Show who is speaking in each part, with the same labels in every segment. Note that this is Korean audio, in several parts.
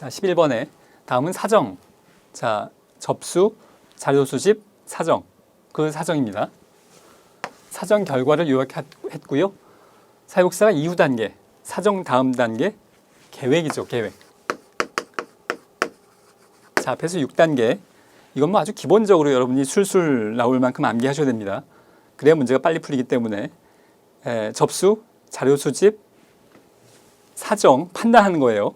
Speaker 1: 자, 11번에 다음은 사정. 자, 접수, 자료 수집, 사정. 그 사정입니다. 사정 결과를 요약했고요. 사육사가 이후 단계, 사정 다음 단계, 계획이죠, 계획. 자, 앞에서 6단계. 이건 뭐 아주 기본적으로 여러분이 술술 나올 만큼 암기하셔야 됩니다. 그래야 문제가 빨리 풀리기 때문에 접수, 자료 수집, 사정, 판단하는 거예요.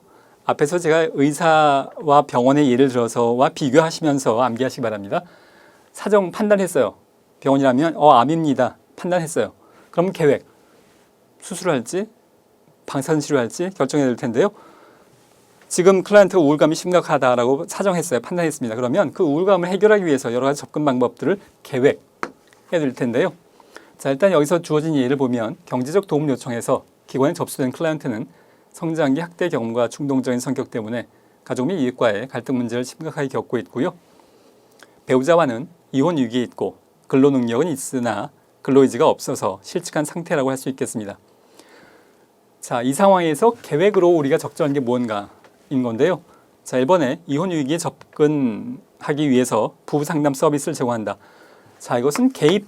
Speaker 1: 앞에서 제가 의사와 병원의 예를 들어서와 비교하시면서 암기하시기 바랍니다. 사정 판단했어요. 병원이라면 암입니다. 판단했어요. 그럼 계획, 수술할지 방사선치료할지 결정해야 될 텐데요. 지금 클라이언트가 우울감이 심각하다라고 사정했어요. 판단했습니다. 그러면 그 우울감을 해결하기 위해서 여러 가지 접근 방법들을 계획해야 될 텐데요. 자, 일단 여기서 주어진 예를 보면 경제적 도움 요청해서 기관에 접수된 클라이언트는 성장기 학대 경험과 충동적인 성격 때문에 가족 및 이웃과의 갈등 문제를 심각하게 겪고 있고요. 배우자와는 이혼 위기에 있고 근로 능력은 있으나 근로의지가 없어서 실직한 상태라고 할 수 있겠습니다. 자, 이 상황에서 계획으로 우리가 적절한 게 무언가인 건데요. 자, 1번에 이혼 위기에 접근하기 위해서 부부 상담 서비스를 제공한다. 자, 이것은 개입.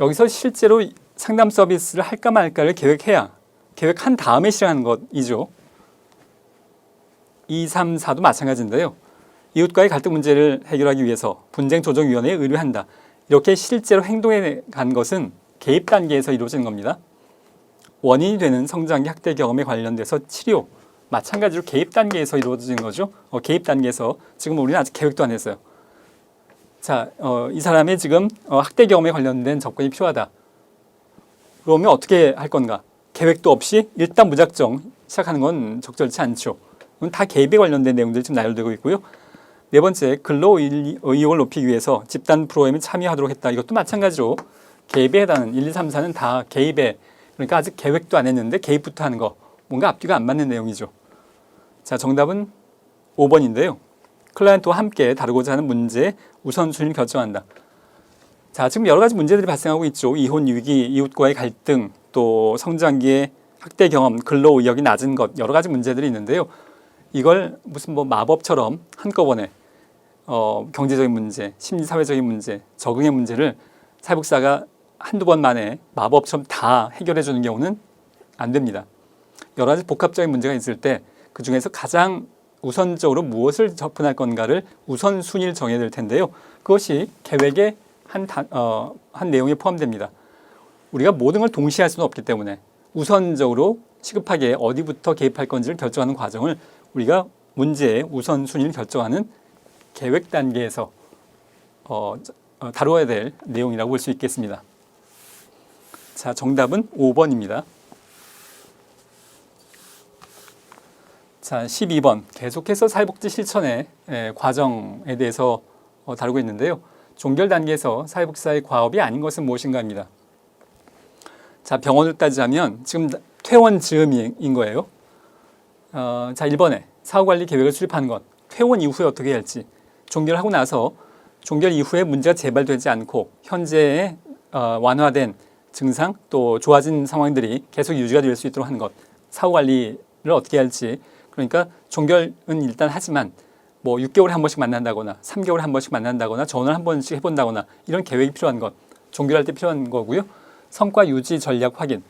Speaker 1: 여기서 실제로 상담 서비스를 할까 말까를 계획한 다음에 실행하는 것이죠. 2, 3, 4도 마찬가지인데요. 이웃과의 갈등 문제를 해결하기 위해서 분쟁조정위원회에 의뢰한다. 이렇게 실제로 행동해 간 것은 개입 단계에서 이루어지는 겁니다. 원인이 되는 성장기 학대 경험에 관련돼서 치료, 마찬가지로 개입 단계에서 이루어지는 거죠. 개입 단계에서 지금 우리는 아직 계획도 안 했어요. 자, 이 사람의 지금 학대 경험에 관련된 접근이 필요하다. 그러면 어떻게 할 건가? 계획도 없이 일단 무작정 시작하는 건 적절치 않죠. 이건 다 개입에 관련된 내용들이 지금 나열되고 있고요. 네 번째, 근로의욕을 높이기 위해서 집단 프로그램에 참여하도록 했다. 이것도 마찬가지로 개입에 해당하는 1, 2, 3, 4는 다 개입에, 그러니까 아직 계획도 안 했는데 개입부터 하는 거, 뭔가 앞뒤가 안 맞는 내용이죠. 자, 정답은 5번인데요. 클라이언트와 함께 다루고자 하는 문제의 우선순위를 결정한다. 자, 지금 여러 가지 문제들이 발생하고 있죠. 이혼 위기, 이웃과의 갈등, 또 성장기의 학대 경험, 근로 의욕이 낮은 것, 여러 가지 문제들이 있는데요. 이걸 무슨 뭐 마법처럼 한꺼번에 경제적인 문제, 심리사회적인 문제, 적응의 문제를 사회복지사가 한두 번 만에 마법처럼 다 해결해 주는 경우는 안 됩니다. 여러 가지 복합적인 문제가 있을 때 그 중에서 가장 우선적으로 무엇을 접근할 건가를 우선순위를 정해야 될 텐데요. 그것이 계획의 한 내용에 포함됩니다. 우리가 모든 걸 동시에 할 수는 없기 때문에 우선적으로 시급하게 어디부터 개입할 건지를 결정하는 과정을 우리가 문제의 우선순위를 결정하는 계획 단계에서 다루어야 될 내용이라고 볼 수 있겠습니다. 자, 정답은 5번입니다. 자, 12번. 계속해서 사회복지 실천의 과정에 대해서 다루고 있는데요. 종결 단계에서 사회복지사의 과업이 아닌 것은 무엇인가입니다. 자, 병원을 따지자면 지금 퇴원 즈음인 거예요. 자, 1번에 사후관리 계획을 수립하는 것. 퇴원 이후에 어떻게 할지. 종결하고 나서 종결 이후에 문제가 재발되지 않고 현재의 완화된 증상 또 좋아진 상황들이 계속 유지가 될 수 있도록 하는 것. 사후관리를 어떻게 할지. 그러니까 종결은 일단 하지만 뭐 6개월에 한 번씩 만난다거나 3개월에 한 번씩 만난다거나 전화를 한 번씩 해본다거나 이런 계획이 필요한 것. 종결할 때 필요한 거고요. 성과 유지 전략 확인.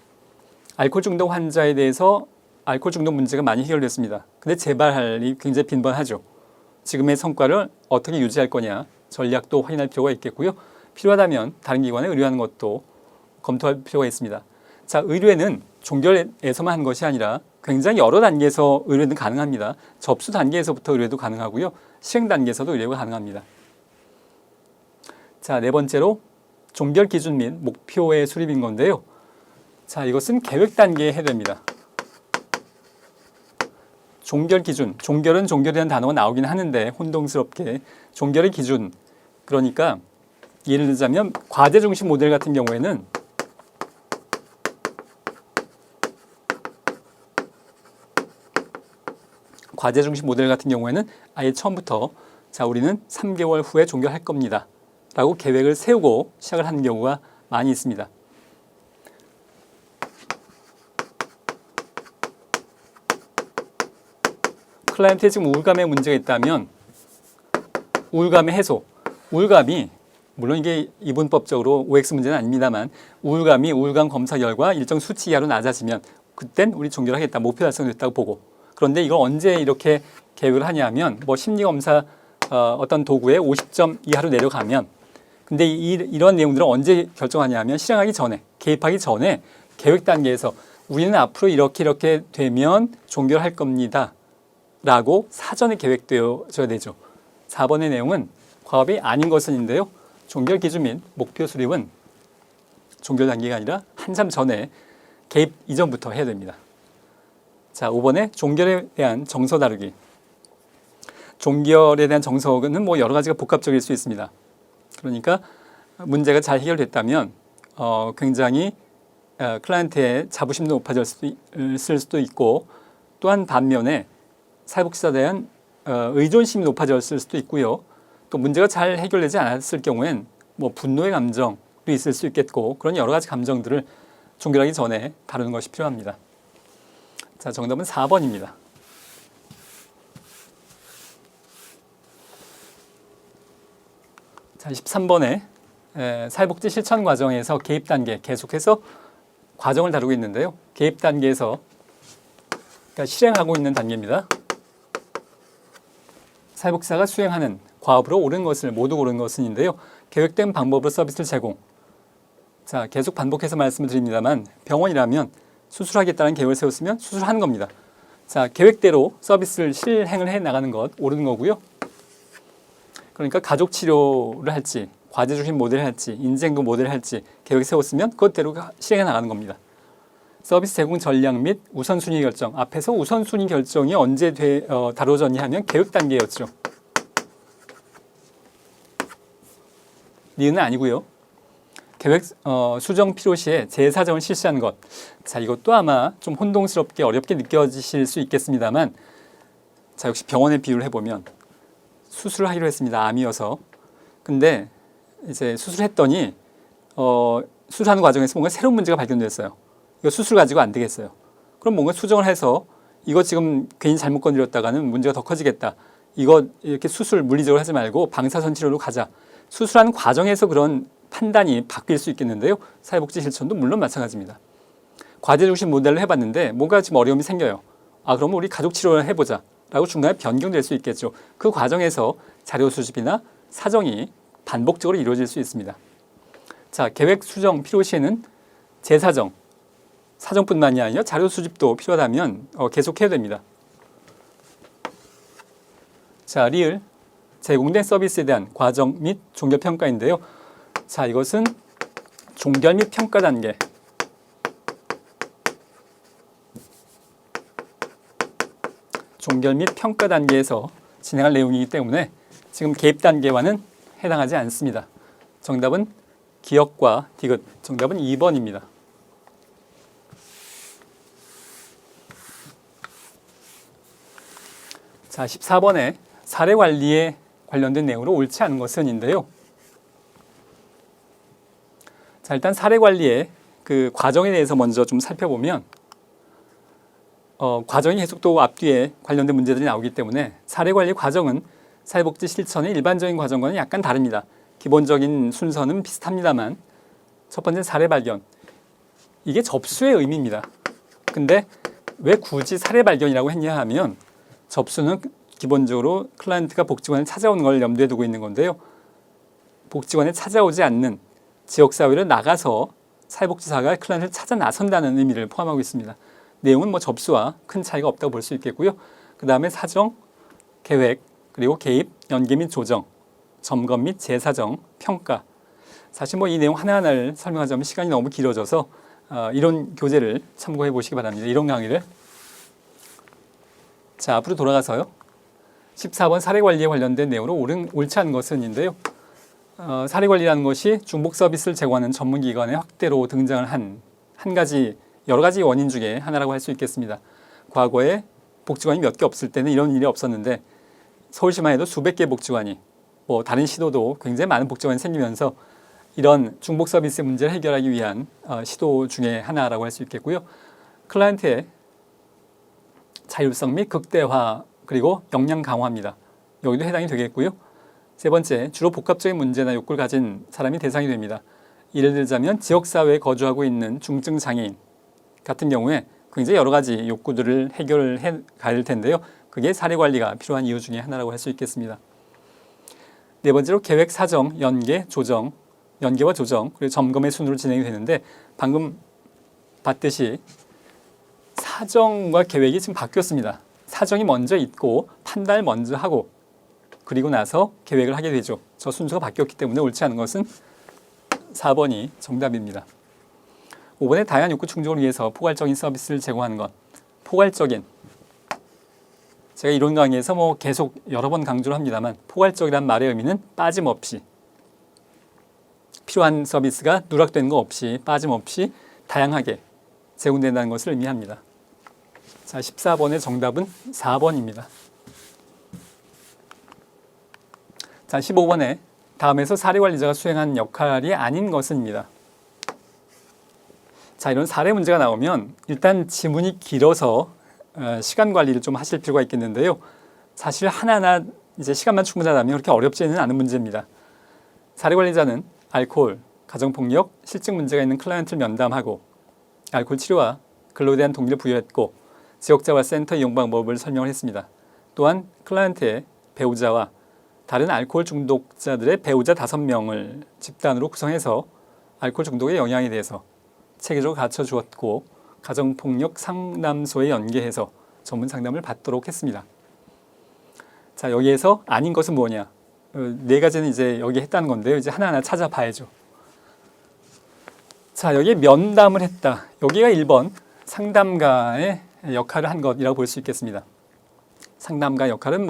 Speaker 1: 알코올 중독 환자에 대해서 알코올 중독 문제가 많이 해결됐습니다. 근데 재발이 굉장히 빈번하죠. 지금의 성과를 어떻게 유지할 거냐 전략도 확인할 필요가 있겠고요. 필요하다면 다른 기관에 의뢰하는 것도 검토할 필요가 있습니다. 자, 의뢰는 종결에서만 하는 것이 아니라 굉장히 여러 단계에서 의뢰는 가능합니다. 접수 단계에서부터 의뢰도 가능하고요. 실행 단계에서도 의뢰가 가능합니다. 자, 네 번째로 종결 기준 및 목표의 수립인 건데요. 자, 이것은 계획 단계에 해야 됩니다. 종결 기준, 종결은 종결이라는 단어가 나오긴 하는데 혼동스럽게 종결의 기준, 그러니까 예를 들자면 과제 중심 모델 같은 경우에는 과제 중심 모델 같은 경우에는 아예 처음부터 자, 우리는 3개월 후에 종결할 겁니다 라고 계획을 세우고 시작을 하는 경우가 많이 있습니다. 클라이언트에 지금 우울감에 문제가 있다면 우울감의 해소, 우울감이 물론 이게 이분법적으로 OX 문제는 아닙니다만 우울감이 우울감 검사 결과 일정 수치 이하로 낮아지면 그땐 우리 종결을 하겠다. 목표 달성됐다고 보고. 그런데 이걸 언제 이렇게 계획을 하냐면 뭐 심리검사 어떤 도구에 50점 이하로 내려가면 근데 이런 내용들은 언제 결정하냐면 실행하기 전에 개입하기 전에 계획 단계에서 우리는 앞으로 이렇게 되면 종결할 겁니다. 라고 사전에 계획되어져야 되죠. 4번의 내용은 과업이 아닌 것은인데요. 종결 기준 및 목표 수립은 종결 단계가 아니라 한참 전에 개입 이전부터 해야 됩니다. 자, 5번에 종결에 대한 정서 다루기. 종결에 대한 정서는 뭐 여러 가지가 복합적일 수 있습니다. 그러니까 문제가 잘 해결됐다면 굉장히 클라이언트의 자부심도 높아졌을 수도 있고 또한 반면에 사회복지사에 대한 의존심이 높아졌을 수도 있고요. 또 문제가 잘 해결되지 않았을 경우엔 뭐 분노의 감정도 있을 수 있겠고 그런 여러 가지 감정들을 종결하기 전에 다루는 것이 필요합니다. 자, 정답은 4번입니다. 자, 13번에 사회복지 실천 과정에서 개입 단계 계속해서 과정을 다루고 있는데요. 개입 단계에서 그러니까 실행하고 있는 단계입니다. 사회복지사가 수행하는 과업으로 옳은 것을 모두 고른 것은인데요. 계획된 방법으로 서비스를 제공. 자, 계속 반복해서 말씀을 드립니다만 병원이라면 수술하겠다는 계획을 세웠으면 수술하는 겁니다. 자, 계획대로 서비스를 실행을 해 나가는 것 옳은 거고요. 그러니까 가족 치료를 할지 과제 중심 모델을 할지 인지행동 모델을 할지 계획 세웠으면 그것대로 실행해 나가는 겁니다. 서비스 제공 전략 및 우선순위 결정. 앞에서 우선순위 결정이 언제 다뤄졌냐 하면 계획 단계였죠. 니은은 아니고요. 계획 수정 필요 시에 재사정을 실시하는 것. 자, 이것도 아마 좀 혼동스럽게 어렵게 느껴지실 수 있겠습니다만 자, 역시 병원의 비유를 해보면 수술을 하기로 했습니다. 암이어서. 근데 이제 수술했더니 수술하는 과정에서 뭔가 새로운 문제가 발견됐어요. 이거 수술 가지고 안 되겠어요. 그럼 뭔가 수정을 해서 이거 지금 괜히 잘못 건드렸다가는 문제가 더 커지겠다. 이거 이렇게 수술 물리적으로 하지 말고 방사선 치료로 가자. 수술하는 과정에서 그런 판단이 바뀔 수 있겠는데요. 사회복지 실천도 물론 마찬가지입니다. 과제 중심 모델을 해봤는데 뭔가 지금 어려움이 생겨요. 아, 그러면 우리 가족 치료를 해보자. 라고 중간에 변경될 수 있겠죠. 그 과정에서 자료 수집이나 사정이 반복적으로 이루어질 수 있습니다. 자, 계획 수정 필요 시에는 재사정, 사정뿐만이 아니라 자료 수집도 필요하다면 계속해야 됩니다. 자, 리을 제공된 서비스에 대한 과정 및 종결 평가인데요. 자, 이것은 종결 및 평가 단계. 종결 및 평가 단계에서 진행할 내용이기 때문에 지금 개입 단계와는 해당하지 않습니다. 정답은 기억과 디귿. 정답은 2번입니다. 자, 14번에 사례 관리에 관련된 내용으로 옳지 않은 것은인데요. 자, 일단 사례 관리의 그 과정에 대해서 먼저 좀 살펴보면 과정이 계속 또 앞뒤에 관련된 문제들이 나오기 때문에 사례 관리 과정은 사회복지 실천의 일반적인 과정과는 약간 다릅니다. 기본적인 순서는 비슷합니다만 첫 번째는 사례 발견. 이게 접수의 의미입니다. 근데 왜 굳이 사례 발견이라고 했냐 하면 접수는 기본적으로 클라이언트가 복지관에 찾아오는 걸 염두에 두고 있는 건데요. 복지관에 찾아오지 않는 지역사회로 나가서 사회복지사가 클라이언트를 찾아 나선다는 의미를 포함하고 있습니다. 내용은 뭐 접수와 큰 차이가 없다고 볼 수 있겠고요. 그 다음에 사정, 계획, 그리고 개입, 연계 및 조정, 점검 및 재사정, 평가. 사실 뭐 이 내용 하나하나를 설명하자면 시간이 너무 길어져서 이론 교재를 참고해 보시기 바랍니다. 이론 강의를. 자, 앞으로 돌아가서요. 14번 사례관리에 관련된 내용으로 옳지 않은 것은인데요. 사례관리라는 것이 중복 서비스를 제공하는 전문기관의 확대로 등장을 한 가지 여러 가지 원인 중에 하나라고 할 수 있겠습니다. 과거에 복지관이 몇 개 없을 때는 이런 일이 없었는데 서울시만 해도 수백 개 복지관이 뭐 다른 시도도 굉장히 많은 복지관이 생기면서 이런 중복 서비스 문제를 해결하기 위한 시도 중에 하나라고 할 수 있겠고요. 클라이언트의 자율성 및 극대화 그리고 역량 강화입니다. 여기도 해당이 되겠고요. 세 번째, 주로 복합적인 문제나 욕구를 가진 사람이 대상이 됩니다. 예를 들자면 지역사회에 거주하고 있는 중증 장애인 같은 경우에 굉장히 여러 가지 욕구들을 해결해 가야 될 텐데요. 그게 사례 관리가 필요한 이유 중에 하나라고 할 수 있겠습니다. 네 번째로 계획, 사정, 연계, 조정, 연계와 조정, 그리고 점검의 순으로 진행이 되는데 방금 봤듯이 사정과 계획이 지금 바뀌었습니다. 사정이 먼저 있고 판단을 먼저 하고 그리고 나서 계획을 하게 되죠. 저 순서가 바뀌었기 때문에 옳지 않은 것은 4번이 정답입니다. 5번에 다양한 욕구 충족을 위해서 포괄적인 서비스를 제공하는 것. 포괄적인. 제가 이론 강의에서 계속 여러 번 강조를 합니다만 포괄적이란 말의 의미는 빠짐없이 필요한 서비스가 누락되는 거 없이 빠짐없이 다양하게 제공된다는 것을 의미합니다. 자, 14번의 정답은 4번입니다. 자, 15번에 다음에서 사례관리자가 수행한 역할이 아닌 것은입니다. 자, 이런 사례 문제가 나오면 일단 지문이 길어서 시간 관리를 좀 하실 필요가 있겠는데요. 사실 하나하나 이제 시간만 충분하다면 그렇게 어렵지는 않은 문제입니다. 사례관리자는 알코올, 가정폭력, 실직 문제가 있는 클라이언트를 면담하고 알코올 치료와 근로에 대한 동기를 부여했고 지역자활센터 이용 방법을 설명을 했습니다. 또한 클라이언트의 배우자와 다른 알코올 중독자들의 배우자 5명을 집단으로 구성해서 알코올 중독의 영향에 대해서 체계적으로 가르쳐 주었고 가정폭력 상담소에 연계해서 전문 상담을 받도록 했습니다. 자, 여기에서 아닌 것은 뭐냐? 네 가지는 이제 여기 했다는 건데요. 이제 하나하나 찾아봐야죠. 자, 여기에 면담을 했다. 여기가 1번 상담가의 역할을 한 것이라고 볼 수 있겠습니다. 상담가 역할은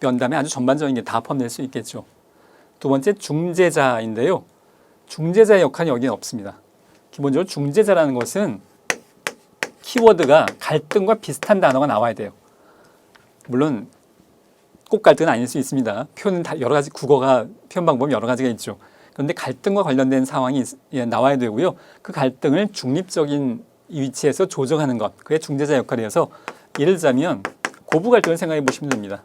Speaker 1: 면담에 아주 전반적인 게 다 포함될 수 있겠죠. 두 번째 중재자인데요. 중재자의 역할이 여기는 없습니다. 기본적으로 중재자라는 것은 키워드가 갈등과 비슷한 단어가 나와야 돼요. 물론 꼭 갈등은 아닐 수 있습니다. 표현은 다 여러 가지, 국어가 표현 방법이 여러 가지가 있죠. 그런데 갈등과 관련된 상황이 나와야 되고요. 그 갈등을 중립적인 위치에서 조정하는 것, 그게 중재자 역할이어서 예를 들자면 고부 갈등을 생각해 보시면 됩니다.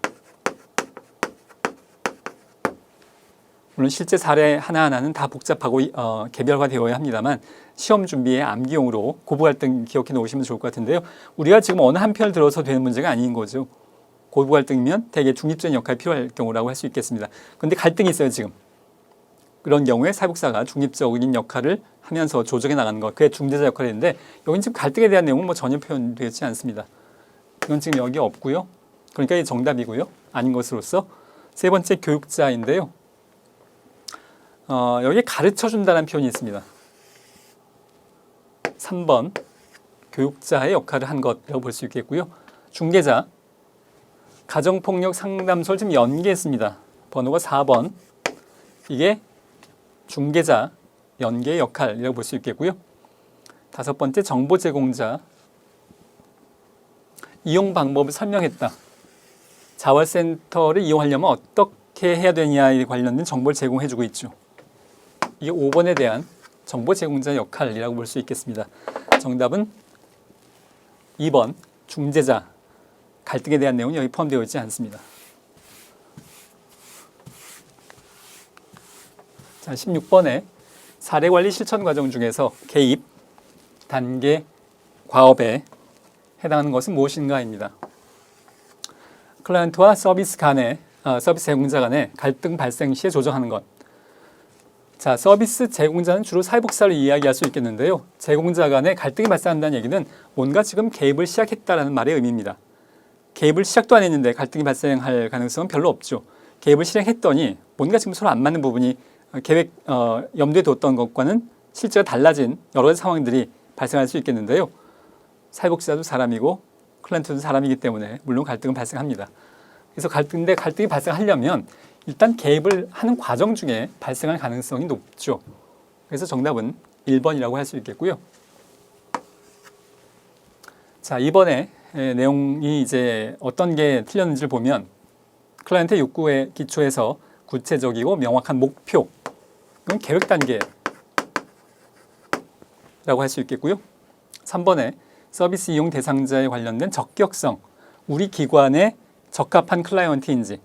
Speaker 1: 물론 실제 사례 하나하나는 다 복잡하고 개별화되어야 합니다만 시험 준비에 암기용으로 고부 갈등 기억해 놓으시면 좋을 것 같은데요. 우리가 지금 어느 한 편을 들어서 되는 문제가 아닌 거죠. 고부 갈등이면 대개 중립적인 역할이 필요할 경우라고 할 수 있겠습니다. 그런데 갈등이 있어요, 지금. 그런 경우에 사회복사가 중립적인 역할을 하면서 조정해 나가는 것, 그게 중재자 역할인데 여기는 지금 갈등에 대한 내용은 전혀 표현되지 않습니다. 이건 지금 여기 없고요. 그러니까 이게 정답이고요. 아닌 것으로서 세 번째 교육자인데요. 여기 가르쳐준다는 표현이 있습니다. 3번 교육자의 역할을 한 것이라고 볼 수 있겠고요. 중개자, 가정폭력 상담소를 지금 연계했습니다. 번호가 4번. 이게 중개자, 연계의 역할이라고 볼 수 있겠고요. 다섯 번째 정보 제공자, 이용 방법을 설명했다. 자활센터를 이용하려면 어떻게 해야 되냐에 관련된 정보를 제공해주고 있죠. 이게 5번에 대한 정보 제공자 역할이라고 볼 수 있겠습니다. 정답은 2번 중재자, 갈등에 대한 내용은 여기 포함되어 있지 않습니다. 자, 16번에 사례관리 실천 과정 중에서 개입, 단계, 과업에 해당하는 것은 무엇인가입니다. 클라이언트와 서비스 제공자 간의 갈등 발생 시에 조정하는 것. 자, 서비스 제공자는 주로 사회복사를 이야기할 수 있겠는데요. 제공자 간의 갈등이 발생한다는 얘기는 뭔가 지금 개입을 시작했다는 말의 의미입니다. 개입을 시작도 안 했는데 갈등이 발생할 가능성은 별로 없죠. 개입을 실행했더니 뭔가 지금 서로 안 맞는 부분이 염두에 뒀던 것과는 실제가 달라진 여러 가지 상황들이 발생할 수 있겠는데요. 사회복지자도 사람이고 클라이언트도 사람이기 때문에 물론 갈등은 발생합니다. 그래서 갈등이 발생하려면 일단 개입을 하는 과정 중에 발생할 가능성이 높죠. 그래서 정답은 1번이라고 할 수 있겠고요. 자, 이번에 내용이 이제 어떤 게 틀렸는지를 보면 클라이언트의 욕구에 기초해서 구체적이고 명확한 목표, 그건 계획 단계라고 할 수 있겠고요. 3번에 서비스 이용 대상자에 관련된 적격성, 우리 기관의 적합한 클라이언트인지.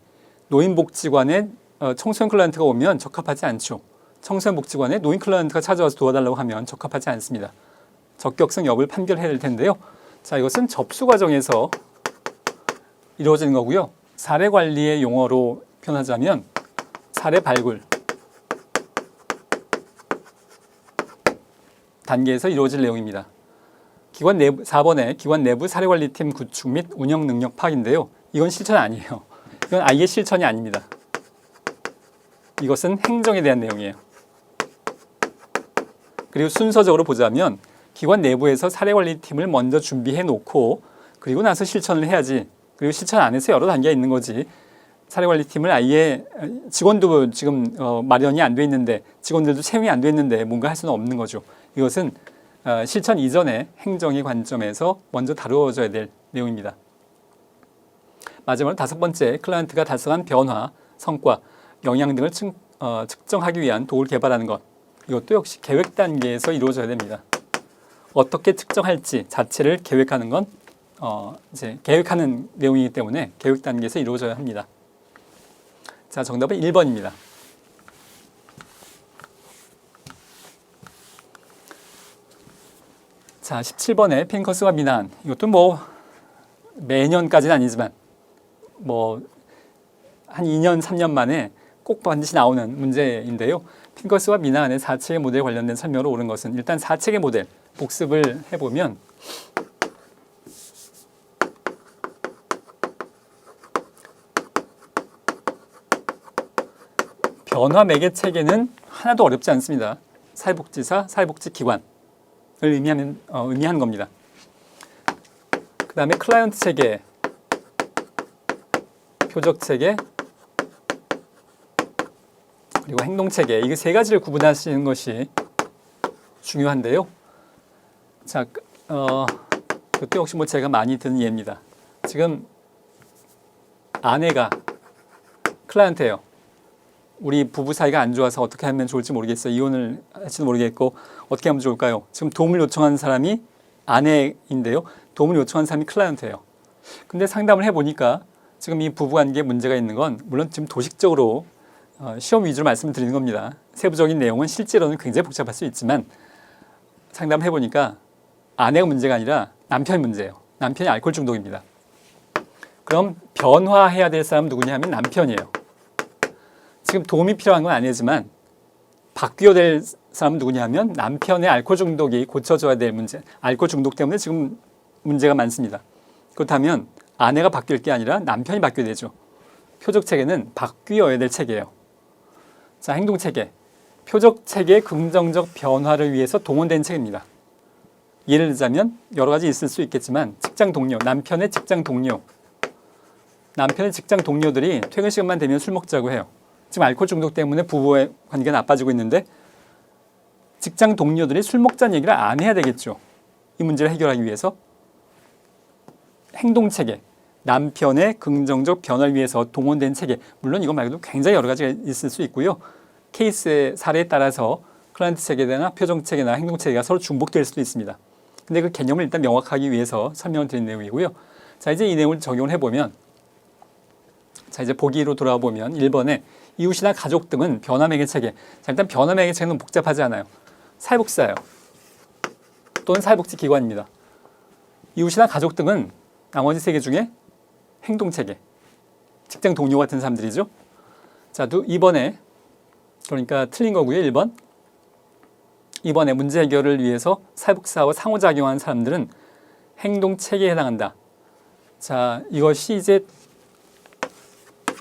Speaker 1: 노인복지관에 청소년 클라이언트가 오면 적합하지 않죠. 청소년복지관에 노인 클라이언트가 찾아와서 도와달라고 하면 적합하지 않습니다. 적격성 여부를 판결해야 될 텐데요. 자, 이것은 접수 과정에서 이루어지는 거고요. 사례 관리의 용어로 표현하자면 사례 발굴 단계에서 이루어질 내용입니다. 기관 내부 4번에 기관 내부 사례 관리팀 구축 및 운영 능력 파악인데요. 이건 실천 아니에요. 이건 아예 실천이 아닙니다. 이것은 행정에 대한 내용이에요. 그리고 순서적으로 보자면 기관 내부에서 사례관리팀을 먼저 준비해 놓고 그리고 나서 실천을 해야지. 그리고 실천 안에서 여러 단계가 있는 거지. 사례관리팀을 아예 직원도 지금 마련이 안 돼 있는데 직원들도 채용이 안 돼 있는데 뭔가 할 수는 없는 거죠. 이것은 실천 이전에 행정의 관점에서 먼저 다루어져야 될 내용입니다. 마지막으로 5번째, 클라이언트가 달성한 변화, 성과, 영향 등을 측정하기 위한 도구를 개발하는 것. 이것도 역시 계획 단계에서 이루어져야 됩니다. 어떻게 측정할지 자체를 계획하는 건 이제 계획하는 내용이기 때문에 계획 단계에서 이루어져야 합니다. 자, 정답은 1번입니다. 자, 17번에 핑커스와 미나한. 이것도 뭐 매년까지는 아니지만 뭐 한 2년, 3년 만에 꼭 반드시 나오는 문제인데요. 핑커스와 미나한의 4체계 모델에 관련된 설명으로 옳은 것은 일단 4체계 모델 복습을 해보면 변화 매개 체계는 하나도 어렵지 않습니다. 사회복지사, 사회복지기관을 의미하는 겁니다. 그 다음에 클라이언트 체계, 표적 체계, 그리고 행동 체계, 이게 세 가지를 구분하시는 것이 중요한데요. 자, 그것도 역시 뭐 제가 많이 듣는 예입니다. 지금 아내가 클라이언트예요. 우리 부부 사이가 안 좋아서 어떻게 하면 좋을지 모르겠어요. 이혼을 할지도 모르겠고 어떻게 하면 좋을까요? 지금 도움을 요청한 사람이 아내인데요. 도움을 요청한 사람이 클라이언트예요. 근데 상담을 해보니까 지금 이 부부관계에 문제가 있는 건 물론 지금 도식적으로 시험 위주로 말씀을 드리는 겁니다. 세부적인 내용은 실제로는 굉장히 복잡할 수 있지만 상담을 해보니까 아내가 문제가 아니라 남편이 문제예요. 남편이 알코올 중독입니다. 그럼 변화해야 될 사람은 누구냐 하면 남편이에요. 지금 도움이 필요한 건 아니지만 바뀌어야 될 사람은 누구냐 하면 남편의 알코올 중독이 고쳐져야 될 문제. 알코올 중독 때문에 지금 문제가 많습니다. 그렇다면 아내가 바뀔 게 아니라 남편이 바뀌어야 되죠. 표적 체계는 바뀌어야 될 체계예요. 자, 행동 체계. 표적 체계의 긍정적 변화를 위해서 동원된 체계입니다. 예를 들자면 여러 가지 있을 수 있겠지만 직장 동료, 남편의 직장 동료들이 퇴근 시간만 되면 술 먹자고 해요. 지금 알코올 중독 때문에 부부의 관계가 나빠지고 있는데 직장 동료들이 술 먹자는 얘기를 안 해야 되겠죠. 이 문제를 해결하기 위해서 행동 체계, 남편의 긍정적 변화를 위해서 동원된 체계. 물론 이거 말고도 굉장히 여러 가지가 있을 수 있고요. 케이스의 사례에 따라서 클라이언트 체계나 표정 체계나 행동 체계가 서로 중복될 수도 있습니다. 근데 그 개념을 일단 명확하기 위해서 설명을 드린 내용이고요. 자, 이제 이 내용을 적용을 해보면 자, 이제 보기로 돌아와 보면 1번에 이웃이나 가족 등은 변화 매개 체계. 자, 일단 변화 매개 체계는 복잡하지 않아요. 사회복지사예요. 또는 사회복지 기관입니다. 이웃이나 가족 등은 나머지 세 개 중에 행동 체계. 직장 동료 같은 사람들이죠. 자, 2번에 그러니까 틀린 거고요. 1번. 2번에 문제 해결을 위해서 사회복지사와 상호작용하는 사람들은 행동 체계에 해당한다. 자, 이것이 이제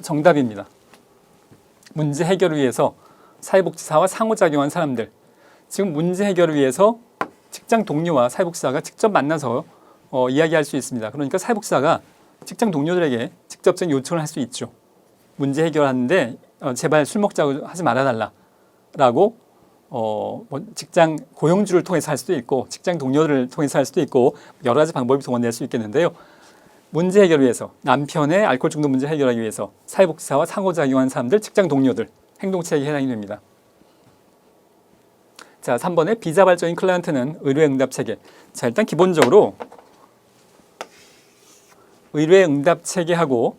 Speaker 1: 정답입니다. 문제 해결을 위해서 사회복지사와 상호작용한 사람들. 지금 문제 해결을 위해서 직장 동료와 사회복지사가 직접 만나서 이야기할 수 있습니다. 그러니까 사회복지사가 직장 동료들에게 직접적인 요청을 할 수 있죠. 문제 해결하는데 제발 술 먹자고 하지 말아달라라고 뭐 직장 고용주를 통해서 할 수도 있고 직장 동료들을 통해서 할 수도 있고 여러 가지 방법이 동원될 수 있겠는데요. 문제 해결을 위해서 남편의 알코올 중독 문제 해결하기 위해서 사회복지사와 상호작용한 사람들, 직장 동료들, 행동체계에 해당이 됩니다. 자, 3번에 비자발적인 클라이언트는 의뢰 응답 체계. 자, 일단 기본적으로 의뢰 응답 체계하고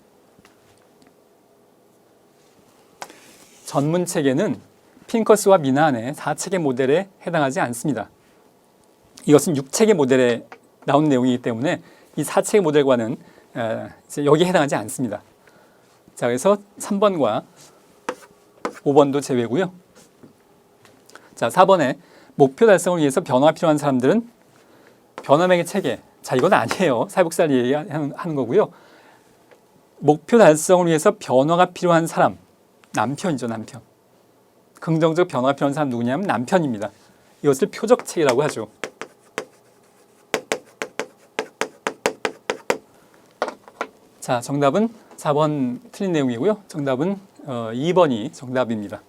Speaker 1: 전문 체계는 핑커스와 미나한의 4체계 모델에 해당하지 않습니다. 이것은 6체계 모델에 나온 내용이기 때문에 이 4체계 모델과는 이제 여기에 해당하지 않습니다. 자, 그래서 3번과 5번도 제외고요. 자, 4번에 목표 달성을 위해서 변화가 필요한 사람들은 변화매개 체계. 자, 이건 아니에요. 사회복지사를 얘기하는 거고요. 목표 달성을 위해서 변화가 필요한 사람, 남편이죠, 남편. 긍정적 변화가 필요한 사람 누구냐면 남편입니다. 이것을 표적 체계라고 하죠. 자, 정답은 4번 틀린 내용이고요. 정답은 2번이 정답입니다.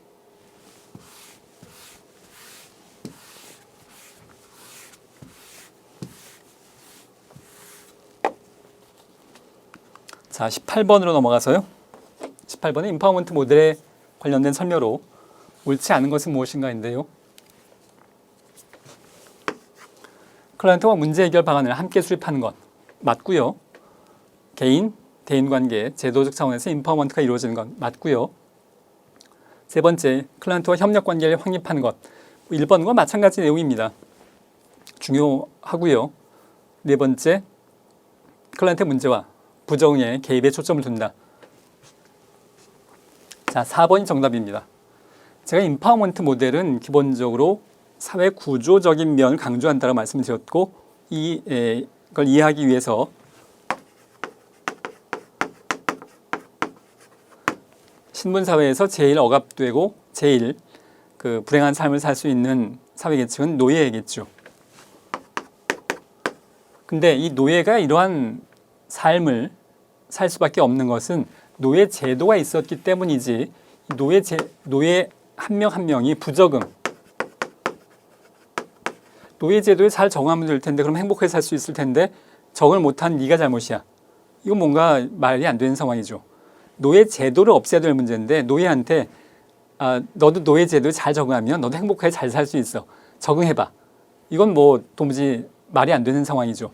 Speaker 1: 자, 18번으로 넘어가서요. 18번은 임파워먼트 모델에 관련된 설명으로 옳지 않은 것은 무엇인가인데요. 클라이언트와 문제 해결 방안을 함께 수립하는 것 맞고요. 개인, 대인관계, 제도적 차원에서 임파워먼트가 이루어지는 것 맞고요. 세 번째, 클라이언트와 협력관계를 확립하는 것 1번과 마찬가지 내용입니다. 중요하고요. 네 번째, 클라이언트의 문제와 부정의 개입에 초점을 둔다. 자, 4번이 정답입니다. 제가 임파워먼트 모델은 기본적으로 사회 구조적인 면을 강조한다고 말씀을 드렸고 이걸 이해하기 위해서 신분사회에서 제일 억압되고 제일 불행한 삶을 살 수 있는 사회계층은 노예겠죠. 근데 이 노예가 이러한 삶을 살 수밖에 없는 것은 노예 제도가 있었기 때문이지 노예 한 명 한 명이 부적응 노예 제도에 잘 적응하면 될 텐데 그럼 행복하게 살 수 있을 텐데 적응을 못한 네가 잘못이야. 이건 뭔가 말이 안 되는 상황이죠. 노예 제도를 없애야 될 문제인데 노예한테 너도 노예 제도에 잘 적응하면 너도 행복하게 잘 살 수 있어. 적응해봐. 이건 뭐 도무지 말이 안 되는 상황이죠.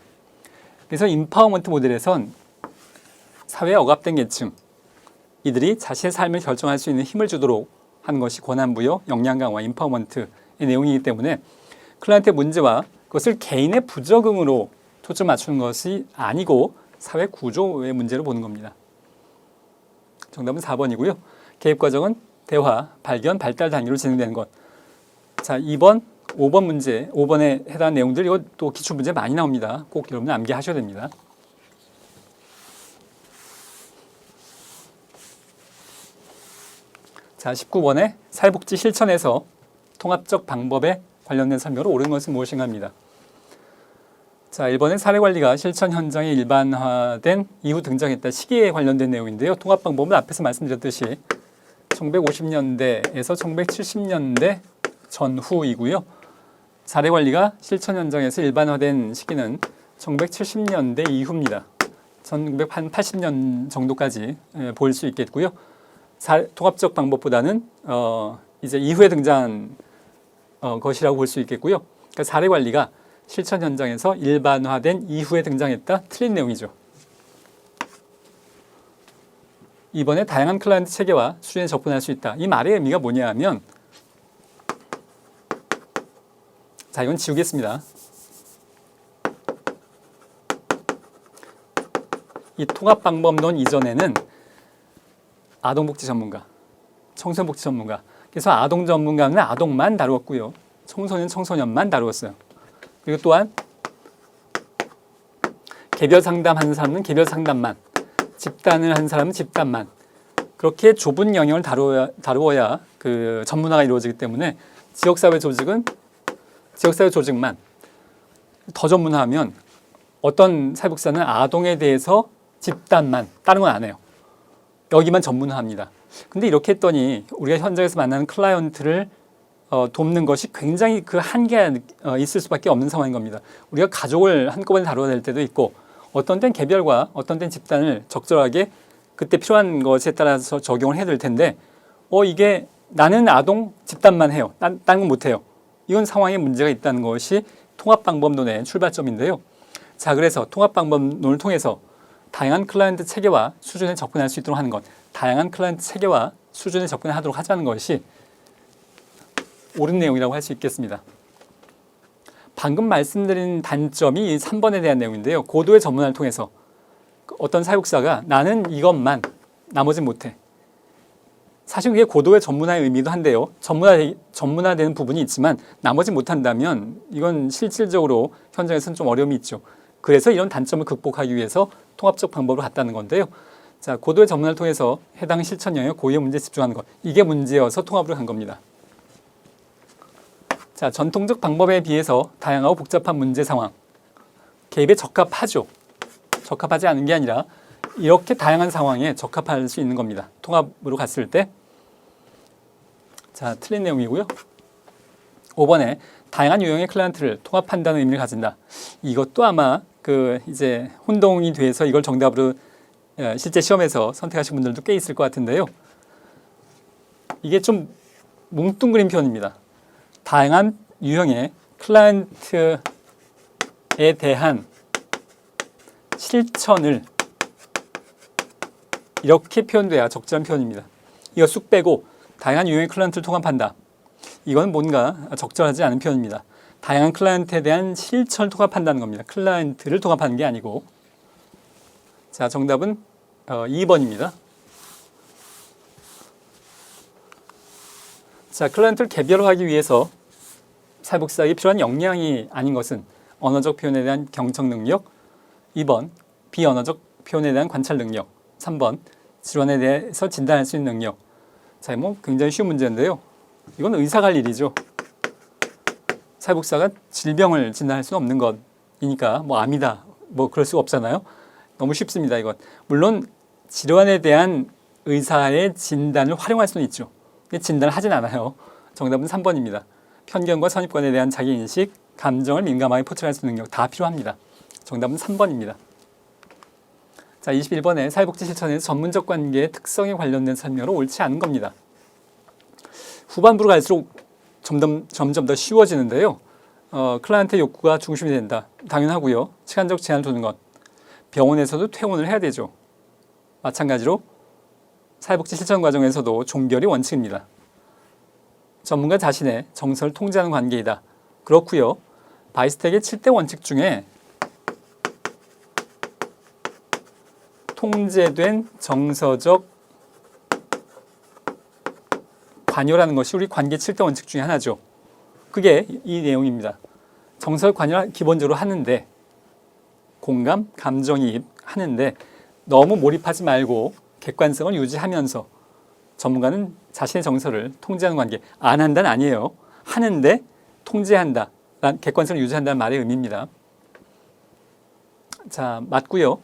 Speaker 1: 그래서 임파워먼트 모델에선 사회에 억압된 계층 이들이 자신의 삶을 결정할 수 있는 힘을 주도록 하는 것이 권한부여, 역량 강화, 임파워먼트의 내용이기 때문에 클라이언트의 문제와 그것을 개인의 부적응으로 초점 맞추는 것이 아니고 사회 구조의 문제로 보는 겁니다. 정답은 4번이고요. 개입 과정은 대화, 발견, 발달 단계로 진행되는 것. 자, 2번, 5번 문제, 5번에 해당하는 내용들 이거 또 기출 문제 많이 나옵니다. 꼭 여러분 암기하셔야 됩니다. 자, 19번에 사회복지 실천에서 통합적 방법에 관련된 설명으로 옳은 것은 무엇인가 합니다. 자, 1번에 사례관리가 실천 현장에 일반화된 이후 등장했다. 시기에 관련된 내용인데요. 통합 방법은 앞에서 말씀드렸듯이 1950년대에서 1970년대 전후이고요. 사례관리가 실천 현장에서 일반화된 시기는 1970년대 이후입니다. 1980년 정도까지 볼 수 있겠고요. 통합적 방법보다는 이제 이후에 등장한 것이라고 볼 수 있겠고요. 그러니까 사례관리가 실천 현장에서 일반화된 이후에 등장했다. 틀린 내용이죠. 이번에 다양한 클라이언트 체계와 수준에 접근할 수 있다. 이 말의 의미가 뭐냐 하면 자, 이건 지우겠습니다. 이 통합 방법론 이전에는 아동복지 전문가, 청소년복지 전문가. 그래서 아동 전문가는 아동만 다루었고요. 청소년, 청소년만 다루었어요. 그리고 또한 개별 상담하는 사람은 개별 상담만, 집단을 하는 사람은 집단만. 그렇게 좁은 영역을 다루어야 그 전문화가 이루어지기 때문에 지역사회 조직은 지역사회 조직만. 더 전문화하면 어떤 사회복지사는 아동에 대해서 집단만, 다른 건 안 해요. 여기만 전문화합니다. 근데 이렇게 했더니 우리가 현장에서 만나는 클라이언트를 돕는 것이 굉장히 그 한계가 있을 수밖에 없는 상황인 겁니다. 우리가 가족을 한꺼번에 다뤄야 될 때도 있고 어떤 때는 개별과 어떤 때는 집단을 적절하게 그때 필요한 것에 따라서 적용을 해야 될 텐데 이게 나는 아동 집단만 해요. 다른 건 못해요. 이건 상황에 문제가 있다는 것이 통합방법론의 출발점인데요. 자, 그래서 통합방법론을 통해서 다양한 클라이언트 체계와 수준에 접근할 수 있도록 하는 것. 다양한 클라이언트 체계와 수준에 접근하도록 하자는 것이 옳은 내용이라고 할 수 있겠습니다. 방금 말씀드린 단점이 3번에 대한 내용인데요. 고도의 전문화를 통해서 어떤 사육사가 나는 이것만, 나머진 못해. 사실 그게 고도의 전문화의 의미도 한데요. 전문화되는 부분이 있지만 나머지 못한다면 이건 실질적으로 현장에서는 좀 어려움이 있죠. 그래서 이런 단점을 극복하기 위해서 통합적 방법으로 갔다는 건데요. 자, 고도의 전문화를 통해서 해당 실천 영역 고유의 문제에 집중하는 것. 이게 문제여서 통합으로 간 겁니다. 자, 전통적 방법에 비해서 다양하고 복잡한 문제 상황. 개입에 적합하죠. 적합하지 않은 게 아니라 이렇게 다양한 상황에 적합할 수 있는 겁니다. 통합으로 갔을 때. 자, 틀린 내용이고요. 5번에 다양한 유형의 클라이언트를 통합한다는 의미를 가진다. 이것도 아마 이제 혼동이 돼서 이걸 정답으로 실제 시험에서 선택하신 분들도 꽤 있을 것 같은데요. 이게 좀 뭉뚱그린 표현입니다. 다양한 유형의 클라이언트에 대한 실천을 이렇게 표현돼야 적절한 표현입니다. 이거 쑥 빼고 다양한 유형의 클라이언트를 통합한다. 이건 뭔가 적절하지 않은 표현입니다. 다양한 클라이언트에 대한 실천을 통합한다는 겁니다. 클라이언트를 통합하는 게 아니고. 자, 정답은 2번입니다. 자, 클라이언트를 개별화하기 위해서 사회복지사에게 필요한 역량이 아닌 것은 언어적 표현에 대한 경청 능력, 2번 비언어적 표현에 대한 관찰 능력, 3번 질환에 대해서 진단할 수 있는 능력. 자, 뭐 굉장히 쉬운 문제인데요. 이건 의사가 할 일이죠. 사회복지사가 질병을 진단할 수는 없는 것이니까 뭐 암이다 뭐 그럴 수가 없잖아요. 너무 쉽습니다. 이건 물론 질환에 대한 의사의 진단을 활용할 수는 있죠. 근데 진단을 하진 않아요. 정답은 3번입니다. 편견과 선입관에 대한 자기인식, 감정을 민감하게 포착할 수 있는 능력 다 필요합니다. 정답은 3번입니다. 자, 21번에 사회복지 실천에서 전문적 관계의 특성에 관련된 설명으로 옳지 않은 겁니다. 후반부로 갈수록 점점 더 쉬워지는데요. 클라이언트 욕구가 중심이 된다. 당연하고요. 시간적 제한을 두는 것. 병원에서도 퇴원을 해야 되죠. 마찬가지로 사회복지 실천 과정에서도 종결이 원칙입니다. 전문가 자신의 정서를 통제하는 관계이다. 그렇고요. 바이스텍의 7대 원칙 중에 통제된 정서적 관여라는 것이 우리 관계 7대 원칙 중에 하나죠. 그게 이 내용입니다. 정서적 관여를 기본적으로 하는데 공감, 감정이입 하는데 너무 몰입하지 말고 객관성을 유지하면서 전문가는 자신의 정서를 통제하는 관계. 안 한다는 아니에요. 하는데 통제한다. 객관성을 유지한다는 말의 의미입니다. 자, 맞고요.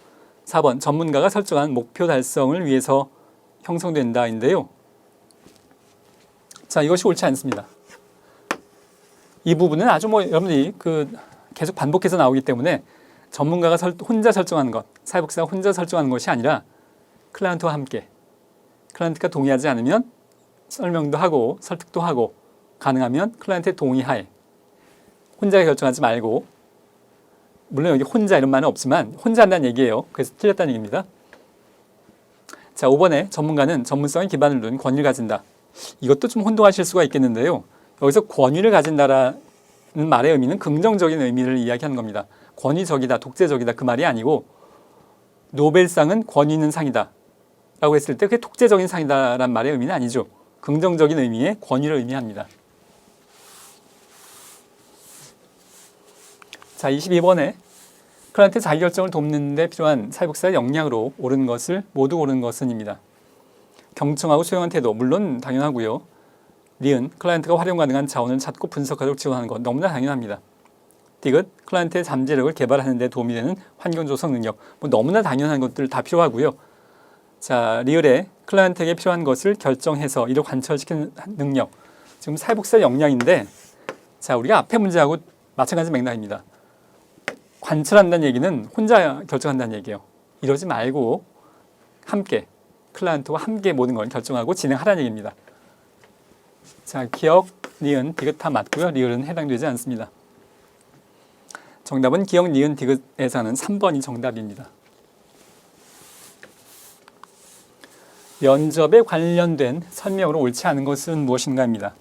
Speaker 1: 4번 전문가가 설정한 목표 달성을 위해서 형성된다인데요. 자, 이것이 옳지 않습니다. 이 부분은 아주 여러분들이 계속 반복해서 나오기 때문에 전문가가 혼자 설정하는 것, 사회복지사가 혼자 설정하는 것이 아니라 클라이언트와 함께, 클라이언트가 동의하지 않으면 설명도 하고 설득도 하고 가능하면 클라이언트의 동의하에 혼자 결정하지 말고, 물론 여기 혼자 이런 말은 없지만 혼자 한다는 얘기예요. 그래서 틀렸다는 얘기입니다. 자, 5번에 전문가는 전문성에 기반을 둔 권위를 가진다. 이것도 좀 혼동하실 수가 있겠는데요. 여기서 권위를 가진다라는 말의 의미는 긍정적인 의미를 이야기하는 겁니다. 권위적이다, 독재적이다 그 말이 아니고 노벨상은 권위 있는 상이다 라고 했을 때 그게 독재적인 상이다라는 말의 의미는 아니죠. 긍정적인 의미의 권위를 의미합니다. 자, 22번에 클라이언트 자기결정을 돕는 데 필요한 사회복지사의 역량으로 옳은 것을 모두 옳은 것은입니다. 경청하고 수용한 태도, 물론 당연하고요. 니은, 클라이언트가 활용 가능한 자원을 찾고 분석하도록 지원하는 것, 너무나 당연합니다. 디귿, 클라이언트의 잠재력을 개발하는 데 도움이 되는 환경 조성 능력, 뭐 너무나 당연한 것들 다 필요하고요. 자, 리을에 클라이언트에게 필요한 것을 결정해서 이를 관철시키는 능력, 지금 사회복지사 역량인데, 자, 우리가 앞에 문제하고 마찬가지 맥락입니다. 관철한다는 얘기는 혼자 결정한다는 얘기예요. 이러지 말고 함께, 클라이언트와 함께 모든 걸 결정하고 진행하라는 얘기입니다. 자, 기억, 니은, 디귿 다 맞고요. 리을은 해당되지 않습니다. 정답은 기억, 니은, 디귿에서는 3번이 정답입니다. 면접에 관련된 설명으로 옳지 않은 것은 무엇인가입니다.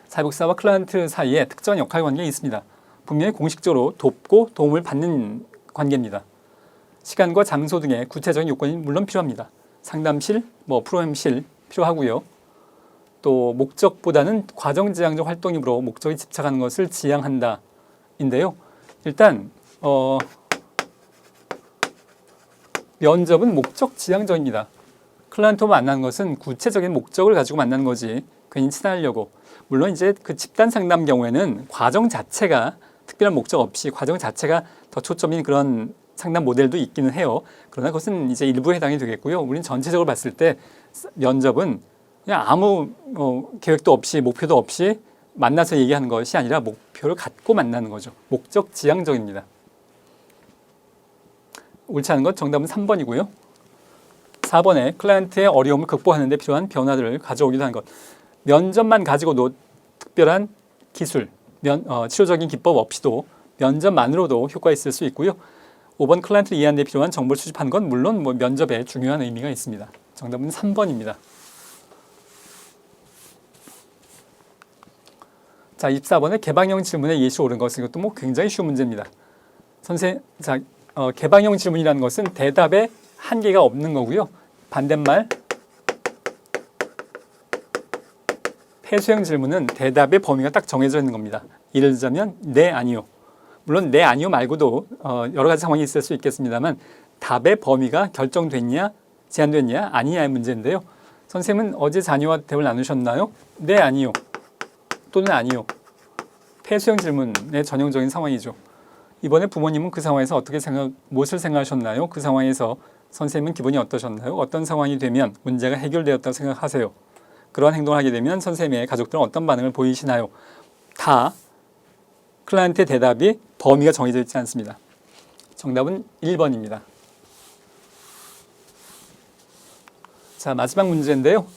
Speaker 1: 사회복지사와 클라이언트 사이에 특정한 역할 관계가 있습니다. 분명히 공식적으로 돕고 도움을 받는 관계입니다. 시간과 장소 등의 구체적인 요건이 물론 필요합니다. 상담실, 프로그램실 필요하고요. 또 목적보다는 과정지향적 활동이므로 목적에 집착하는 것을 지향한다 인데요. 일단 면접은 목적 지향적입니다. 클라이언트와 만나는 것은 구체적인 목적을 가지고 만나는 거지 괜히 친하려고. 물론 이제 그 집단 상담 경우에는 과정 자체가 특별한 목적 없이 과정 자체가 더 초점인 그런 상담 모델도 있기는 해요. 그러나 그것은 이제 일부에 해당이 되겠고요. 우리는 전체적으로 봤을 때 면접은 그냥 아무 계획도 없이 목표도 없이 만나서 얘기하는 것이 아니라 목표를 갖고 만나는 거죠. 목적 지향적입니다. 옳지 않은 것 정답은 3번이고요. 4번에 클라이언트의 어려움을 극복하는 데 필요한 변화들을 가져오기도 하는 것. 면접만 가지고도 특별한 기술, 치료적인 기법 없이도 면접만으로도 효과가 있을 수 있고요. 5번 클라이언트를 이해하는 데 필요한 정보를 수집하는 건 물론 면접에 중요한 의미가 있습니다. 정답은 3번입니다. 자, 24번에 개방형 질문에 예시 옳은 것은 이것도 굉장히 쉬운 문제입니다. 개방형 질문이라는 것은 대답에 한계가 없는 거고요. 반대말 폐쇄형 질문은 대답의 범위가 딱 정해져 있는 겁니다. 예를 들자면 네, 아니요. 물론 네, 아니요 말고도 여러 가지 상황이 있을 수 있겠습니다만 답의 범위가 결정됐냐, 제한됐냐, 아니냐의 문제인데요. 선생님은 어제 자녀와 대화를 나누셨나요? 네, 아니요. 또는 아니요. 폐쇄형 질문의 전형적인 상황이죠. 이번에 부모님은 그 상황에서 무엇을 생각하셨나요? 그 상황에서 선생님은 기분이 어떠셨나요? 어떤 상황이 되면 문제가 해결되었다고 생각하세요? 그러한 행동을 하게 되면 선생님의 가족들은 어떤 반응을 보이시나요? 다 클라이언트의 대답이 범위가 정해져 있지 않습니다. 정답은 1번입니다. 자, 마지막 문제인데요.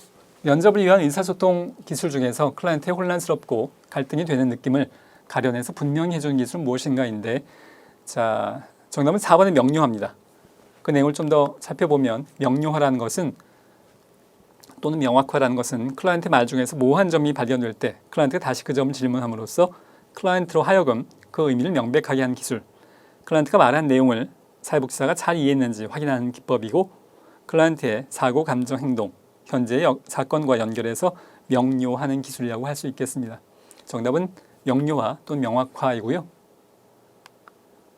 Speaker 1: 면접을 위한 의사소통 기술 중에서 클라이언트의 혼란스럽고 갈등이 되는 느낌을 가려내서 분명히 해주는 기술은 무엇인가인데, 자, 정답은 4번의 명료화입니다. 그 내용을 좀 더 살펴보면 명료화라는 것은 또는 명확화라는 것은 클라이언트 말 중에서 모호한 점이 발견될 때 클라이언트가 다시 그 점을 질문함으로써 클라이언트로 하여금 그 의미를 명백하게 하는 기술, 클라이언트가 말한 내용을 사회복지사가 잘 이해했는지 확인하는 기법이고, 클라이언트의 사고, 감정, 행동, 현재의 사건과 연결해서 명료하는 기술이라고 할 수 있겠습니다. 정답은 명료화 또는 명확화이고요.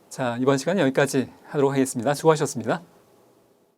Speaker 1: 자, 이번 시간 여기까지 하도록 하겠습니다. 수고하셨습니다.